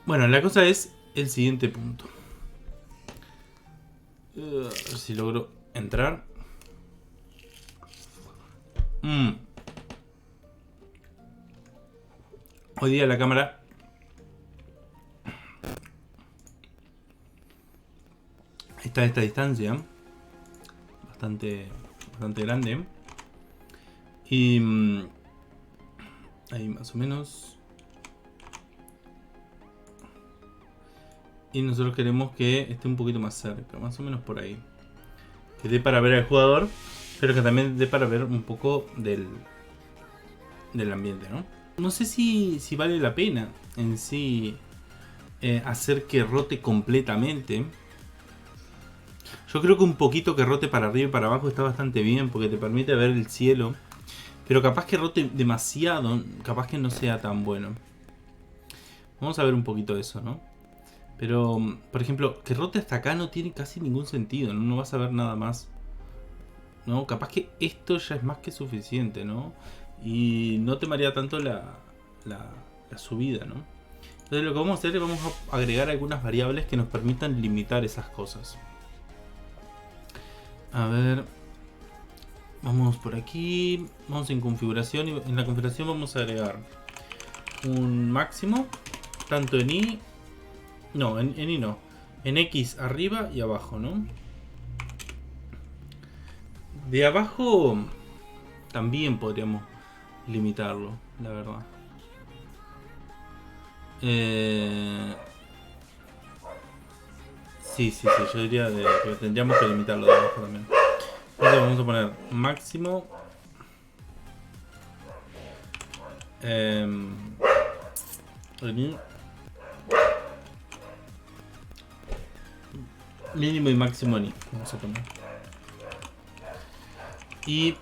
Bueno, la cosa es el siguiente punto. A ver si logro entrar. Hoy día la cámara está a esta distancia. Bastante grande. Y ahí más o menos. Y nosotros queremos que esté un poquito más cerca, más o menos por ahí. Que dé para ver al jugador, pero que también dé para ver un poco del ambiente, ¿no? No sé si vale la pena en sí hacer que rote completamente. Yo creo que un poquito que rote para arriba y para abajo está bastante bien, porque te permite ver el cielo. Pero capaz que rote demasiado, capaz que no sea tan bueno. Vamos a ver un poquito eso, ¿no? Pero, por ejemplo, que rote hasta acá no tiene casi ningún sentido, ¿no? No vas a ver nada más. ¿No? Capaz que esto ya es más que suficiente, ¿no? Y no te marea tanto la subida, ¿no? Entonces lo que vamos a hacer es vamos a agregar algunas variables que nos permitan limitar esas cosas. A ver, vamos por aquí, vamos en configuración y en la configuración vamos a agregar un máximo, tanto en Y, no, en Y no, en X arriba y abajo, ¿no? De abajo también podríamos limitarlo, la verdad. Sí, yo diría que tendríamos que limitarlo de abajo también. Entonces vamos a poner máximo. Mínimo y máximo ni. Vamos a poner. Y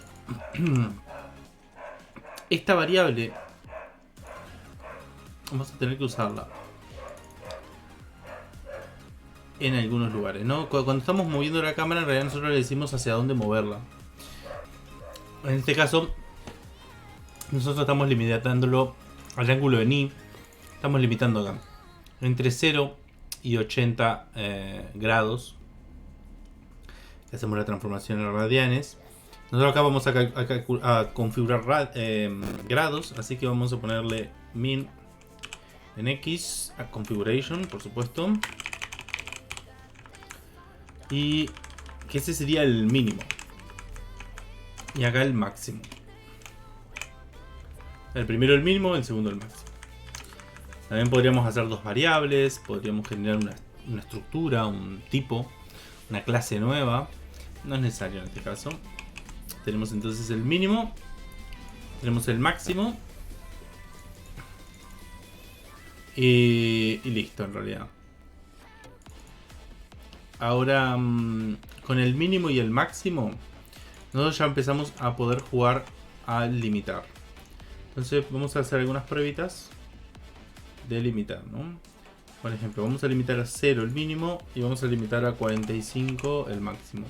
esta variable vamos a tener que usarla en algunos lugares, ¿no? Cuando estamos moviendo la cámara, en realidad nosotros le decimos hacia dónde moverla. En este caso, nosotros estamos limitándolo al ángulo de ni. Estamos limitando acá entre 0 y 80 grados. Hacemos la transformación en radianes. Nosotros acá vamos a configurar grados, así que vamos a ponerle min en X, a configuration, por supuesto. Y que ese sería el mínimo. Y acá el máximo. El primero el mínimo, el segundo el máximo. También podríamos hacer dos variables, podríamos generar una estructura, un tipo, una clase nueva. No es necesario en este caso. Tenemos entonces el mínimo, tenemos el máximo y listo en realidad. Ahora con el mínimo y el máximo nosotros ya empezamos a poder jugar a limitar. Entonces vamos a hacer algunas pruebitas de limitar, ¿no? Por ejemplo, vamos a limitar a 0 el mínimo y vamos a limitar a 45 el máximo.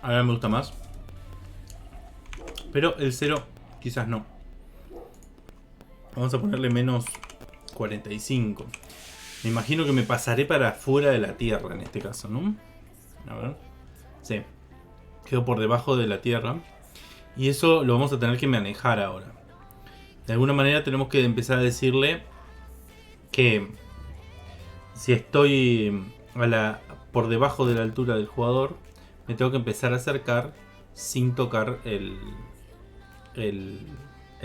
Ahora me gusta más. Pero el 0 quizás no. Vamos a ponerle menos 45. Me imagino que me pasaré para fuera de la Tierra en este caso, ¿no? A ver. Sí. Quedo por debajo de la Tierra. Y eso lo vamos a tener que manejar ahora. De alguna manera tenemos que empezar a decirle que si estoy por debajo de la altura del jugador, me tengo que empezar a acercar sin tocar el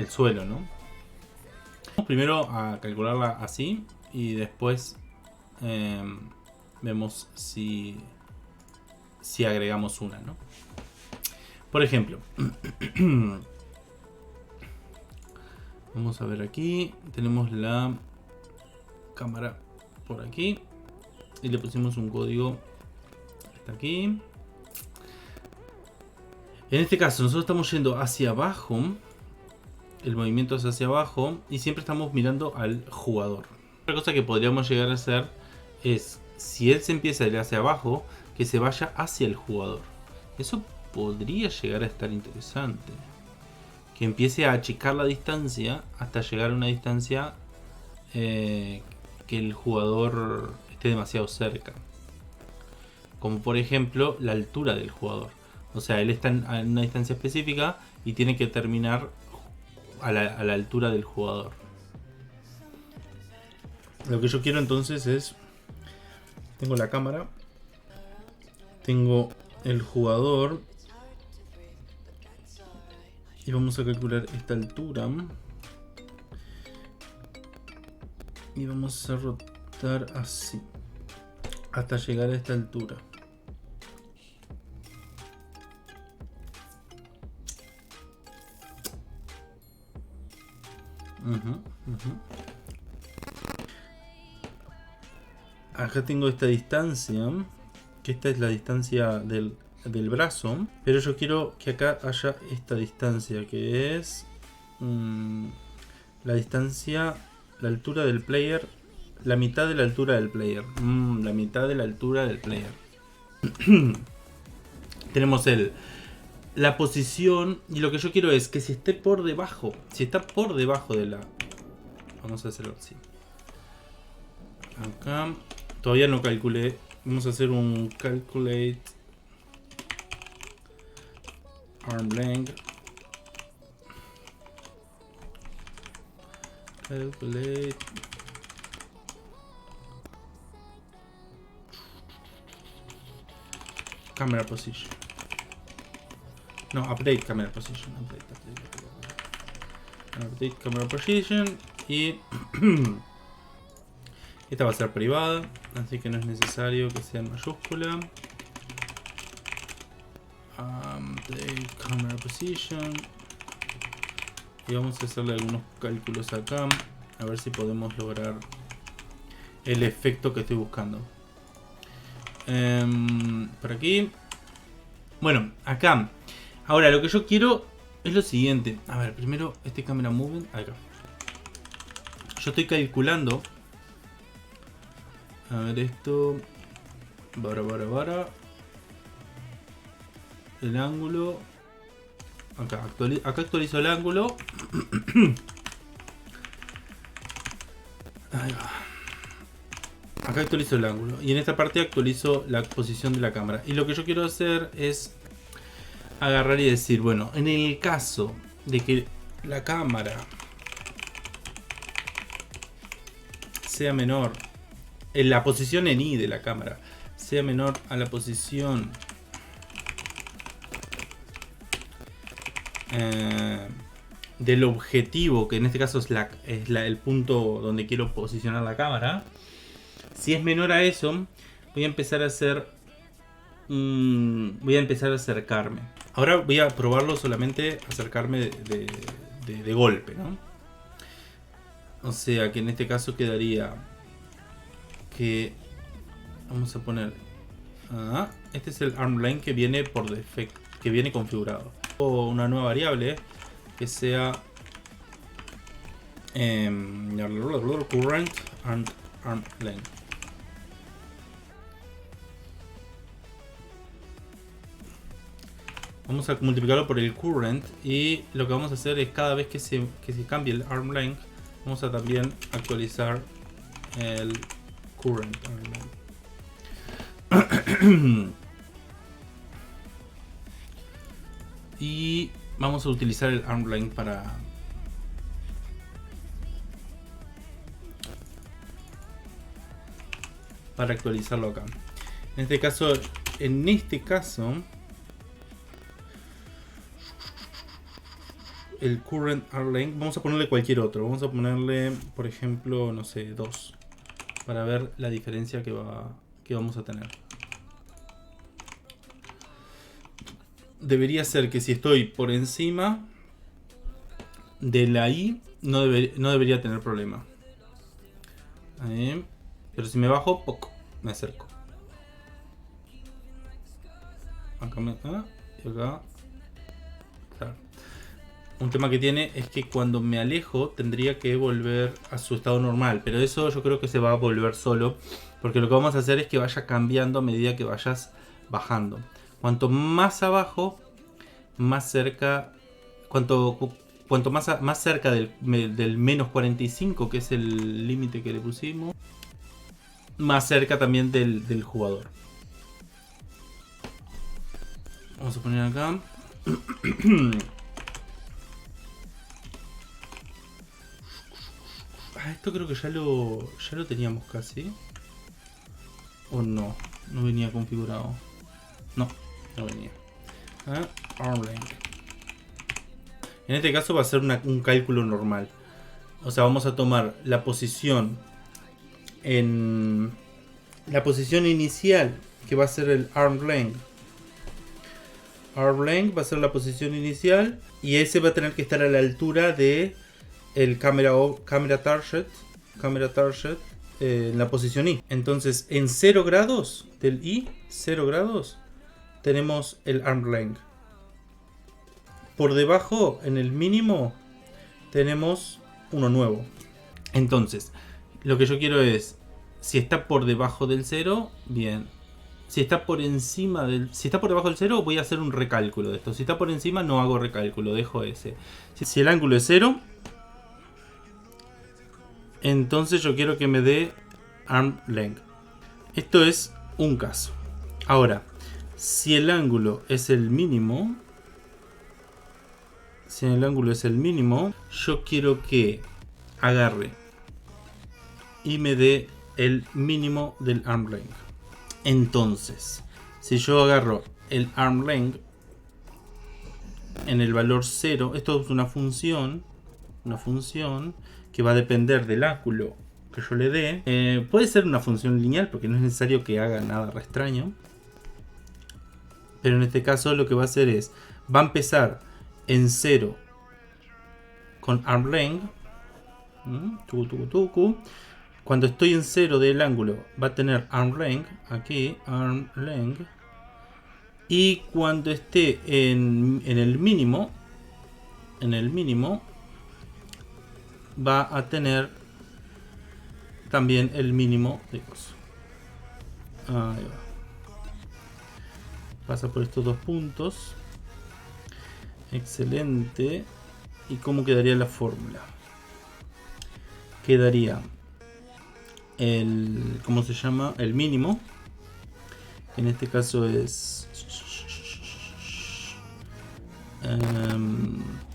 suelo, ¿no? Vamos primero a calcularla así y después vemos si agregamos una, ¿no? Por ejemplo, vamos a ver aquí, tenemos la cámara por aquí y le pusimos un código hasta aquí. En este caso nosotros estamos yendo hacia abajo, el movimiento es hacia abajo y siempre estamos mirando al jugador. Otra cosa que podríamos llegar a hacer es, si él se empieza a ir hacia abajo, que se vaya hacia el jugador. Eso podría llegar a estar interesante. Que empiece a achicar la distancia hasta llegar a una distancia que el jugador esté demasiado cerca. Como por ejemplo la altura del jugador. O sea, él está en una distancia específica y tiene que terminar a la altura del jugador. Lo que yo quiero entonces es... Tengo la cámara. Tengo el jugador. Y vamos a calcular esta altura. Y vamos a rotar así. Hasta llegar a esta altura. Acá tengo esta distancia. Que esta es la distancia del brazo. Pero yo quiero que acá haya esta distancia. Que es la distancia, la altura del player. La mitad de la altura del player. La mitad de la altura del player. Tenemos la posición. Y lo que yo quiero es que si esté por debajo. Si está por debajo de la... Vamos a hacerlo así. Acá. Todavía no calculé. Vamos a hacer un calculate arm length. Calculate. Camera position. No, update camera position. Update camera position. Y esta va a ser privada, así que no es necesario que sea en mayúscula. Update camera position. Y vamos a hacerle algunos cálculos acá. A ver si podemos lograr el efecto que estoy buscando. Por aquí. Bueno, acá. Ahora lo que yo quiero es lo siguiente. A ver, primero este camera movement. Acá. Yo estoy calculando. A ver esto. Bara. El ángulo. Acá actualizo el ángulo. Ahí va. Acá actualizo el ángulo. Y en esta parte actualizo la posición de la cámara. Y lo que yo quiero hacer es agarrar y decir, bueno, en el caso de que la cámara sea menor, en la posición en I de la cámara sea menor a la posición del objetivo, que en este caso es el punto donde quiero posicionar la cámara. Si es menor a eso, voy a empezar a hacer voy a empezar a acercarme. Ahora voy a probarlo solamente acercarme de golpe, ¿no? O sea que en este caso quedaría que vamos a poner este es el arm length que viene por defecto, que viene configurado. O una nueva variable que sea current and arm length. Vamos a multiplicarlo por el current y lo que vamos a hacer es cada vez que se cambie el arm length, vamos a también actualizar el current arm length. Y vamos a utilizar el arm length para actualizarlo acá. En este caso el current arm length, vamos a ponerle cualquier otro. Vamos a ponerle, por ejemplo, no sé, 2. Para ver la diferencia que vamos a tener. Debería ser que si estoy por encima de la I, no debería tener problema. Pero si me bajo, poco, me acerco. Acá y acá. Claro. Un tema que tiene es que cuando me alejo tendría que volver a su estado normal. Pero eso yo creo que se va a volver solo. Porque lo que vamos a hacer es que vaya cambiando a medida que vayas bajando. Cuanto más abajo, más cerca, cuanto más cerca del menos 45, que es el límite que le pusimos, más cerca también del jugador. Vamos a poner acá. Esto creo que ya lo teníamos casi. ¿O no? No venía configurado. No venía. Arm length. En este caso va a ser un cálculo normal. O sea, vamos a tomar la posición en la posición inicial, que va a ser el arm length. Arm length va a ser la posición inicial y ese va a tener que estar a la altura de el camera target en la posición I. Entonces, en 0 grados del I, 0 grados, tenemos el arm length. Por debajo, en el mínimo, tenemos uno nuevo. Entonces, lo que yo quiero es, si está por debajo del 0, bien. Si está por encima si está por debajo del 0, voy a hacer un recálculo de esto. Si está por encima, no hago recálculo, dejo ese. Si el ángulo es 0, entonces yo quiero que me dé arm length. Esto es un caso. Ahora, si el ángulo es el mínimo, yo quiero que agarre y me dé el mínimo del arm length. Entonces, si yo agarro el arm length en el valor 0, esto es una función que va a depender del ángulo que yo le dé. Puede ser una función lineal porque no es necesario que haga nada extraño. Pero en este caso lo que va a hacer es, va a empezar en 0 con arm length. Cuando estoy en 0 del ángulo va a tener arm length, aquí, arm length. Y cuando esté en el mínimo, va a tener también el mínimo de coso. Ahí va. Pasa por estos dos puntos. Excelente. ¿Y cómo quedaría la fórmula? Quedaría el, ¿cómo se llama? El mínimo. En este caso es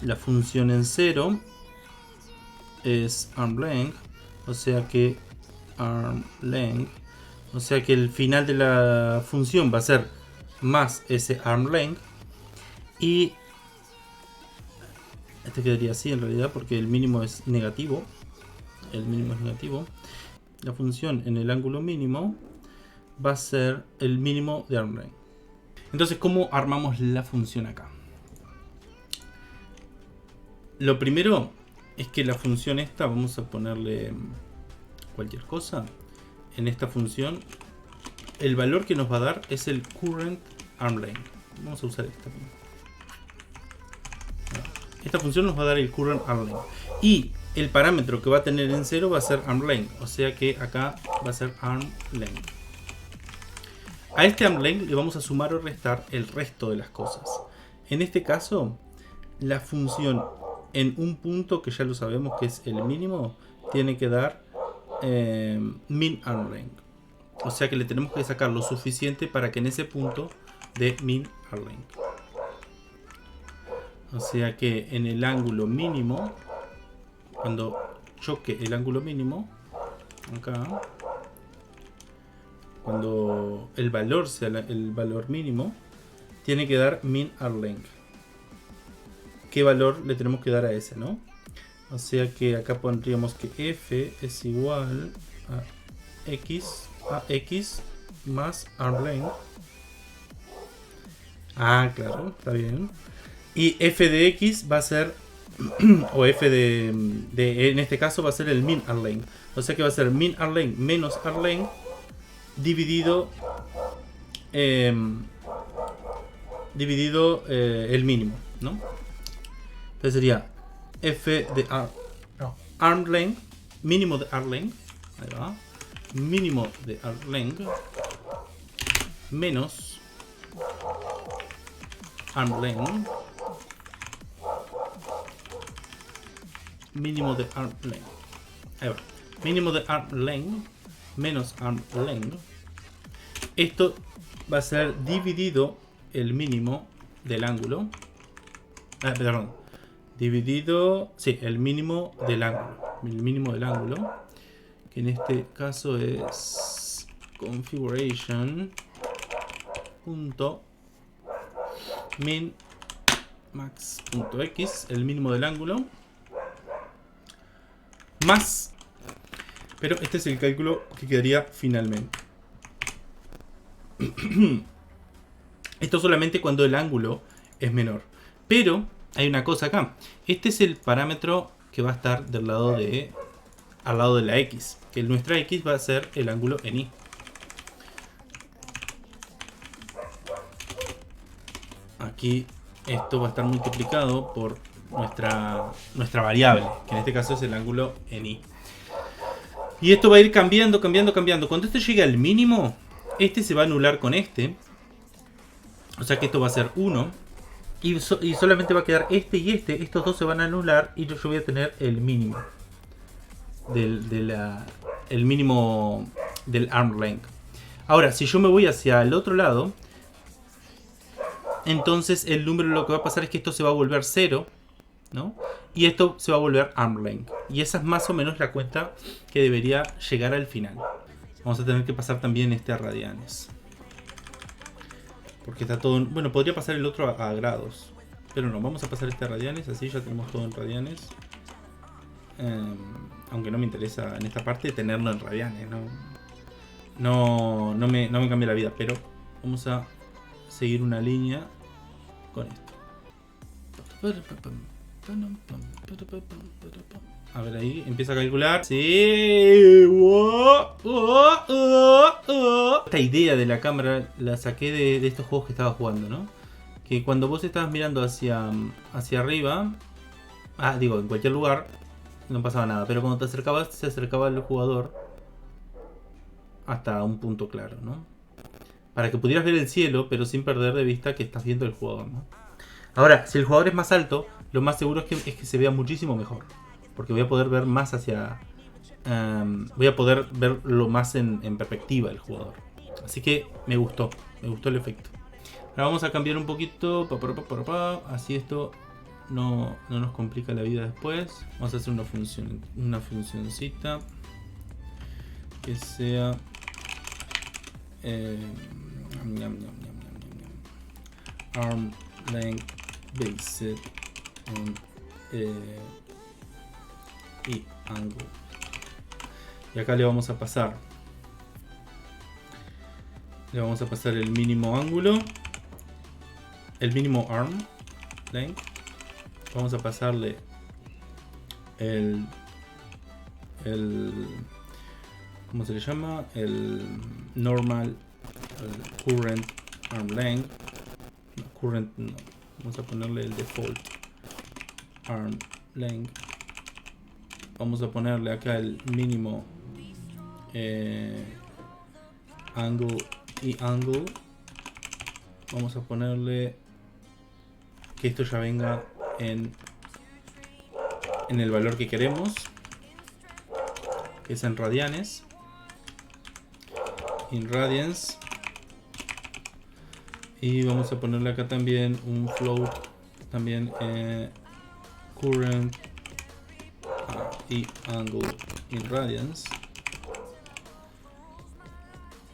la función en 0 es arm length, o sea que el final de la función va a ser más ese arm length, y este quedaría así en realidad porque el mínimo es negativo. La función en el ángulo mínimo va a ser el mínimo de arm length. Entonces, ¿cómo armamos la función acá? Lo primero es que la función esta, vamos a ponerle cualquier cosa. En esta función, el valor que nos va a dar es el current arm length. Vamos a usar esta. Esta función nos va a dar el current arm length. Y el parámetro que va a tener en 0 va a ser arm length. O sea que acá va a ser arm length. A este arm length le vamos a sumar o restar el resto de las cosas. En este caso, la función en un punto que ya lo sabemos que es el mínimo, tiene que dar min arm length. O sea que le tenemos que sacar lo suficiente para que en ese punto dé min arm length. O sea que en el ángulo mínimo, cuando choque el ángulo mínimo, acá, cuando el valor sea el valor mínimo, tiene que dar min arm length. ¿Qué valor le tenemos que dar a ese, no? O sea que acá pondríamos que f es igual a x más arm length. Ah, claro, está bien. Y f de x va a ser, o f de en este caso va a ser el min arm length. O sea que va a ser min arm length menos arm length dividido el mínimo, ¿no? Entonces sería f de arm length, mínimo de arm length, ahí va, mínimo de arm length menos arm length mínimo de arm length. Ahí va. Mínimo de arm length menos arm length. Esto va a ser dividido el mínimo del ángulo. Perdón. Dividido. Sí, el mínimo del ángulo. El mínimo del ángulo. Que en este caso es configuration. Punto min max.x, el mínimo del ángulo, más, pero este es el cálculo que quedaría finalmente. Esto solamente cuando el ángulo es menor, pero hay una cosa acá. Este es el parámetro que va a estar del lado de, al lado de la x, que nuestra x va a ser el ángulo en y. Aquí esto va a estar multiplicado por nuestra variable, que en este caso es el ángulo en y. Y esto va a ir cambiando. Cuando esto llegue al mínimo, este se va a anular con este. O sea que esto va a ser 1. Y solamente va a quedar este y este. Estos dos se van a anular y yo voy a tener el mínimo. El mínimo del arm length. Ahora, si yo me voy hacia el otro lado, entonces el número lo que va a pasar es que esto se va a volver 0, ¿no? Y esto se va a volver arm length. Y esa es más o menos la cuenta que debería llegar al final. Vamos a tener que pasar también este a radianes. Porque está todo... Bueno, podría pasar el otro a grados. Pero no, vamos a pasar este a radianes. Así ya tenemos todo en radianes. Aunque no me interesa en esta parte tenerlo en radianes. No me cambia la vida. Pero vamos a seguir una línea con esto. A ver, ahí empieza a calcular. Sí. Esta idea de la cámara la saqué de estos juegos que estaba jugando, ¿no? Que cuando vos estabas mirando hacia arriba, digo, en cualquier lugar, no pasaba nada. Pero cuando te acercabas, se acercaba el jugador hasta un punto claro, ¿no? Para que pudieras ver el cielo, pero sin perder de vista que estás viendo el jugador, ¿no? Ahora, si el jugador es más alto, lo más seguro es que se vea muchísimo mejor. Porque voy a poder ver más hacia... voy a poder verlo más en perspectiva el jugador. Así que me gustó el efecto. Ahora vamos a cambiar un poquito. Así esto no nos complica la vida después. Vamos a hacer una funcioncita que sea... arm length based on y angle. Y acá le vamos a pasar el mínimo ángulo, el mínimo arm length. Vamos a pasarle el ¿cómo se le llama? El normal, el current arm length. No, current no. Vamos a ponerle el default arm length. Vamos a ponerle acá el mínimo angle y angle. Vamos a ponerle que esto ya venga en el valor que queremos, que es en radianes. In radians. Y vamos a ponerle acá también un float, también current y angle in radians.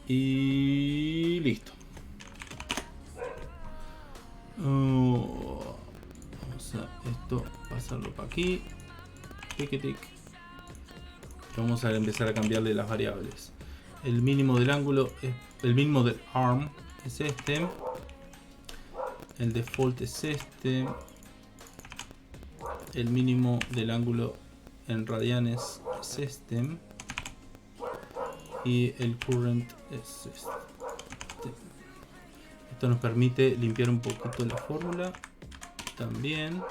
Y listo. Vamos a esto pasarlo para aquí. Tic. Vamos a empezar a cambiarle las variables. El mínimo del ángulo, el mínimo del arm es este. El default es este. El mínimo del ángulo en radianes es este. Y el current es este. Esto nos permite limpiar un poquito la fórmula. También.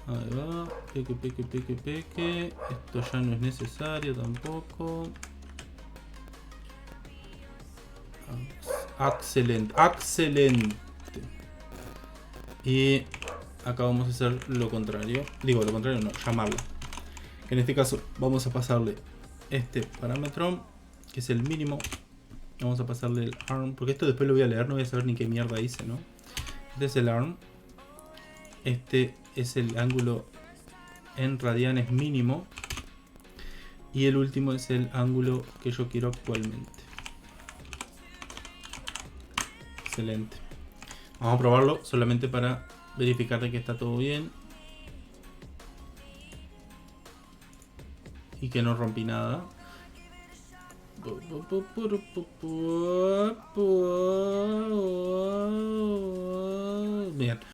Ahí va. Peque. Esto ya no es necesario tampoco. Excelente. Y acá vamos a hacer lo contrario. Digo, lo contrario no, llamarlo. En este caso vamos a pasarle este parámetro, que es el mínimo. Vamos a pasarle el arm, porque esto después lo voy a leer, no voy a saber ni qué mierda hice, ¿no? Este es el arm. Este es el ángulo en radianes mínimo. Y el último es el ángulo que yo quiero actualmente. Excelente. Vamos a probarlo solamente para verificar de que está todo bien. Y que no rompí nada. Bien.